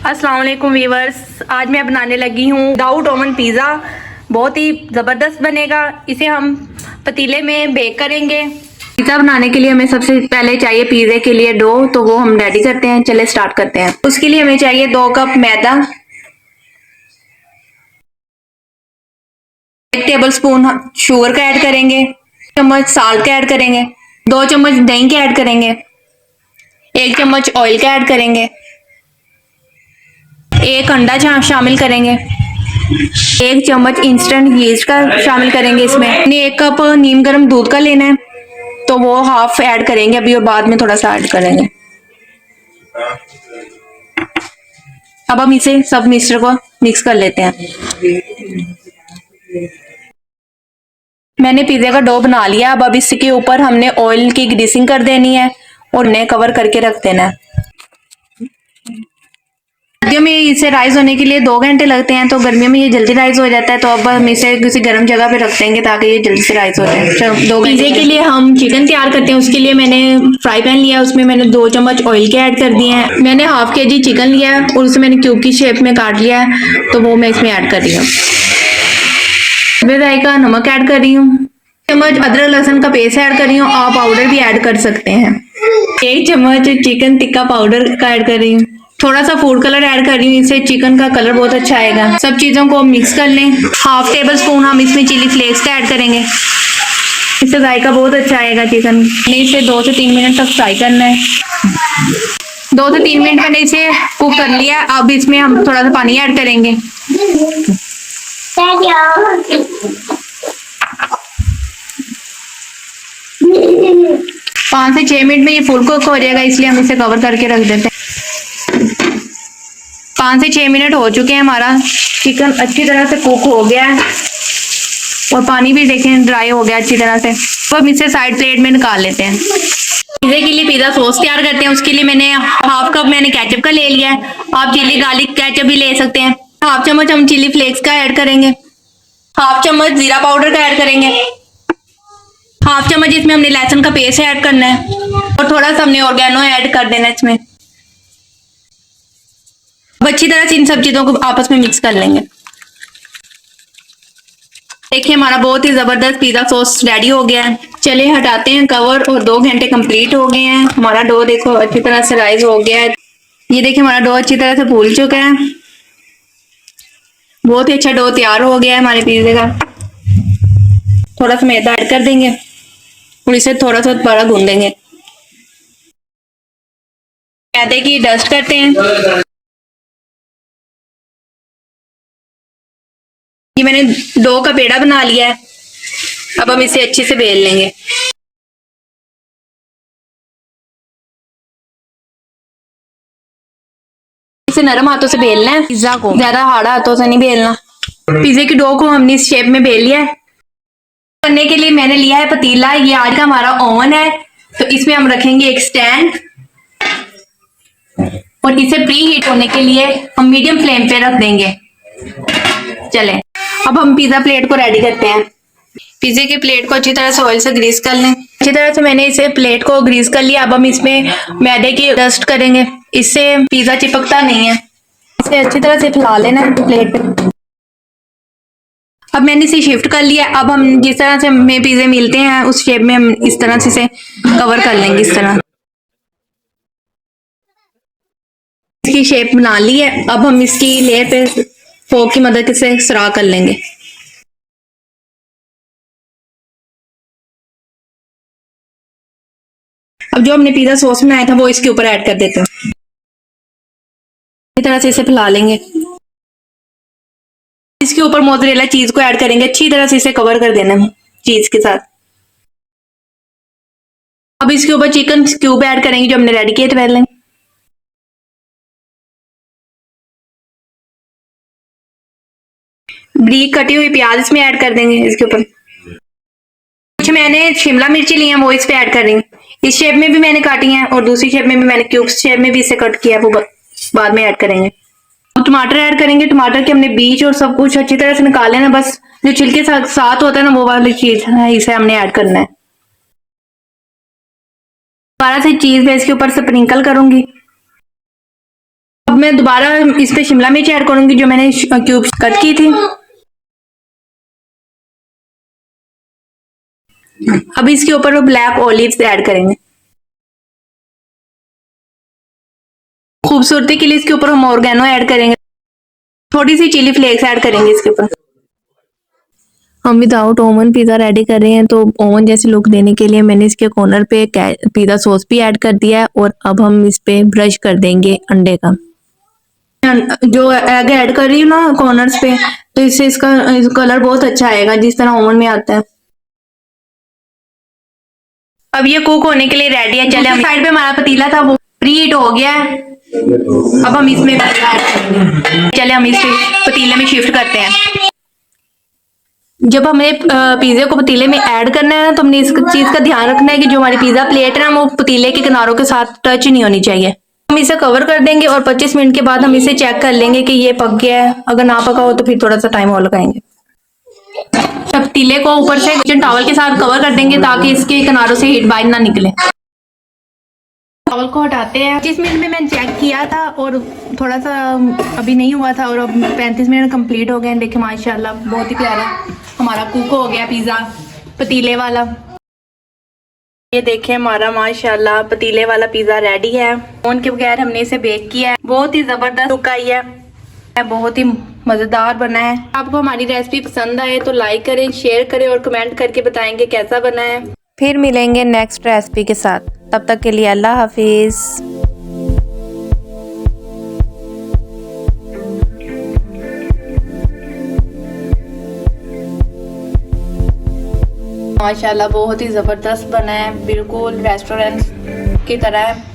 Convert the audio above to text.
अस्सलाम वालेकुम व्यूअर्स, आज मैं बनाने लगी हूँ विदाउट ओवन पिज़्ज़ा। बहुत ही ज़बरदस्त बनेगा। इसे हम पतीले में बेक करेंगे। पिज़्ज़ा बनाने के लिए हमें सबसे पहले चाहिए पिज़्ज़े के लिए डो, तो वो हम रेडी करते हैं। चले स्टार्ट करते हैं। उसके लिए हमें चाहिए 2 कप मैदा, 1 टेबल स्पून शुगर का ऐड करेंगे, 1 चम्मच साल्ट का ऐड करेंगे, 2 चम्मच दही का ऐड करेंगे, 1 चम्मच ऑयल का ऐड करेंगे, 1 अंडा शामिल करेंगे, 1 चम्मच इंस्टेंट यीस्ट का शामिल करेंगे। इसमें 1 कप नीम गर्म दूध का लेना है, तो वो हाफ ऐड करेंगे अभी और बाद में थोड़ा सा ऐड करेंगे। अब हम इसे सब मिक्सचर को मिक्स कर लेते हैं। मैंने पिज्जे का डो बना लिया। अब इसके ऊपर हमने ऑयल की ग्रीसिंग कर देनी है और उन्हें कवर करके रख देना है। सर्दियों में इसे राइज होने के लिए 2 घंटे लगते हैं, तो गर्मियों में ये जल्दी राइज हो जाता है। तो अब हम इसे किसी गर्म जगह पे रख देंगे ताकि ये जल्दी से राइज हो जाए। 2 पिज्जे के लिए हम चिकन तैयार करते हैं। उसके लिए मैंने फ्राई पैन लिया, उसमें मैंने 2 चम्मच ऑयल के ऐड कर दिए हैं। मैंने हाफ के जी चिकन लिया है और उसे मैंने क्यूब की शेप में काट लिया है, तो वो मैं इसमें ऐड कर रही हूँ। जायका नमक ऐड कर रही हूँ, चम्मच अदरक लहसुन का पेस्ट ऐड कर रही हूँ। आप पाउडर भी ऐड कर सकते हैं। 1 चम्मच चिकन टिक्का पाउडर का ऐड कर रही हूँ। थोड़ा सा फूड कलर ऐड कर रही हूँ, इससे चिकन का कलर बहुत अच्छा आएगा। सब चीजों को मिक्स कर लें। हाफ टेबल स्पून हम इसमें चिली फ्लेक्स का ऐड करेंगे, इससे जायका बहुत अच्छा आएगा चिकन में। इसे 2 से 3 मिनट तक फ्राई करना है। 2 से 3 मिनट मैंने इसे कुक कर लिया। अब इसमें हम थोड़ा सा पानी ऐड करेंगे। 5 से 6 मिनट में ये फुल कुक हो जाएगा, इसलिए हम इसे कवर करके रख देते हैं। 5 से 6 मिनट हो चुके हैं। हमारा चिकन अच्छी तरह से कुक हो गया है और पानी भी देखें ड्राई हो गया अच्छी तरह से। तो हम इसे साइड प्लेट में निकाल लेते हैं। पिज्जे के लिए पिज्जा सॉस तैयार करते हैं। उसके लिए मैंने हाफ कप केचप का ले लिया है। आप चिली गार्लिक केचप भी ले सकते हैं। हाफ चम्मच हम चिली फ्लेक्स का ऐड करेंगे, हाफ चम्मच जीरा पाउडर का ऐड करेंगे, हाफ चम्मच इसमें हमने लहसुन का पेस्ट ऐड करना है और थोड़ा सा हमने ऑर्गेनो ऐड कर देना है इसमें। अब अच्छी तरह से इन सब चीजों को आपस में मिक्स कर लेंगे। देखिए हमारा बहुत ही जबरदस्त पिज्जा सॉस रेडी हो गया है। चलिए हटाते हैं कवर और 2 घंटे कंप्लीट हो गए हैं। हमारा डो देखो अच्छी तरह से राइज हो गया है। ये देखिए हमारा डो अच्छी तरह से फूल चुका है। बहुत ही अच्छा डो तैयार हो गया है हमारे पिज्जे का। थोड़ा सा मैदा ऐड कर देंगे और इसे थोड़ा सा बड़ा गूंद देंगे। मैदे की डस्ट करते हैं। ये मैंने डो का पेड़ा बना लिया है। अब हम इसे अच्छे से बेल लेंगे। इसे नरम हाथों से बेलना है पिज्जा को, ज्यादा हार्ड हाथों से नहीं बेलना। पिज्जे की डो को हमने इस शेप में बेल लिया है। करने के लिए मैंने लिया है पतीला। ये आज का हमारा ओवन है, तो इसमें हम रखेंगे एक स्टैंड और इसे प्री हीट होने के लिए हम मीडियम फ्लेम पे रख देंगे। चले अब हम पिज्जा प्लेट को रेडी करते हैं। पिज्जे के प्लेट को अच्छी तरह से ऑयल से ग्रीस कर लें। अच्छी तरह से मैंने इसे प्लेट को ग्रीस कर लिया। अब हम इसमें मैदे की डस्ट करेंगे, इससे पिज्जा चिपकता नहीं है। इसे अच्छी तरह से फैला लेना है प्लेट पे। अब मैंने इसे शिफ्ट कर लिया। अब हम जिस तरह से हमें पिज्जे मिलते हैं उस शेप में हम इस तरह से इसे कवर कर लेंगे। इस तरह इसकी शेप बना ली है। अब हम इसकी लेयर पे फोक की मदद से सरा कर लेंगे। अब जो हमने पिज्जा सॉस बनाया था वो इसके ऊपर ऐड कर देते हैं। इस तरह से इसे फैला लेंगे। इसके ऊपर मोज़रेला चीज को ऐड करेंगे। अच्छी तरह से इसे कवर कर देना है चीज के साथ। अब इसके ऊपर चिकन क्यूब ऐड करेंगे जो हमने रेडी किए थे पहले। ब्रीक कटी हुई प्याज इसमें ऐड कर देंगे इसके ऊपर। कुछ मैंने शिमला मिर्ची ली है वो इस पे ऐड कर रही हूँ। इस शेप में भी मैंने काटी है और दूसरी शेप में भी मैंने क्यूब शेप में भी इसे कट किया है, वो बाद में ऐड करेंगे। अब टमाटर ऐड करेंगे। टमाटर के हमने बीज और सब कुछ अच्छी तरह से निकाल लेना। बस जो छिलके साथ होता है ना वो वाली चीज है, इसे हमने ऐड करना है। दोबारा से चीज मैं इसके ऊपर स्प्रिंकल करूंगी। अब मैं दोबारा इस पे शिमला मिर्च ऐड करूंगी जो मैंने क्यूब्स कट की थी। अब इसके ऊपर वो ब्लैक ऑलिव्स ऐड करेंगे। खूबसूरती के लिए इसके ऊपर हम ऑर्गेनो ऐड करेंगे। थोड़ी सी चिली फ्लेक्स ऐड करेंगे इसके ऊपर। हम विदाउट ओवन पिज़्ज़ा रेडी कर रहे हैं, तो ओवन जैसे लुक देने के लिए मैंने इसके कॉर्नर पे पिज़्ज़ा सॉस भी ऐड कर दिया है और अब हम इस पे ब्रश कर देंगे अंडे का। जो एग ऐड कर रही हूँ ना कॉर्नर्स पे, तो इससे इसका कलर बहुत अच्छा आएगा जिस तरह ओवन में आता है। अब ये कुक होने के लिए रेडी है। चले, हम साइड पे हमारा पतीला था वो प्री हीट हो गया है। अब हम इसमें पिज़्ज़ा ऐड करेंगे। चले हम इस पतीले में शिफ्ट करते हैं। जब हमें पिज़्ज़े को पतीले में ऐड करना है ना, तो हमने इस चीज़ का ध्यान रखना है कि जो हमारी पिज़्ज़ा प्लेट है ना, वो पतीले के किनारों के साथ टच नहीं होनी चाहिए। हम इसे कवर कर देंगे और 25 मिनट के बाद हम इसे चेक कर लेंगे कि ये पक गया है। अगर ना पका हो तो फिर थोड़ा सा टाइम और लगाएंगे। पतीले को ऊपर से किचन टॉवल के साथ कवर कर देंगे ताकि इसके किनारों से हीट बाहर ना निकले। टॉवल को हटाते हैं। 25 मिनट में मैंने चेक किया था और थोड़ा सा अभी नहीं हुआ था और अब 35 मिनट कंप्लीट हो गए। देखिए माशाल्लाह बहुत ही प्यारा हमारा कुक हो गया पिज़्ज़ा पतीले वाला। ये देखें हमारा माशाल्लाह पतीले वाला पिज़्ज़ा रेडी है। ओवन के बगैर हमने इसे बेक किया है। बहुत ही ज़बरदस्त लुक आई है, बहुत ही मज़ेदार बना है। आपको हमारी रेसिपी पसंद आए तो लाइक करें, शेयर करें और कमेंट करके बताएंगे कैसा बना है। फिर मिलेंगे नेक्स्ट रेसिपी के साथ, तब तक के लिए अल्लाह हाफिज़। माशाल्लाह बहुत ही ज़बरदस्त बना है, बिल्कुल रेस्टोरेंट की तरह है।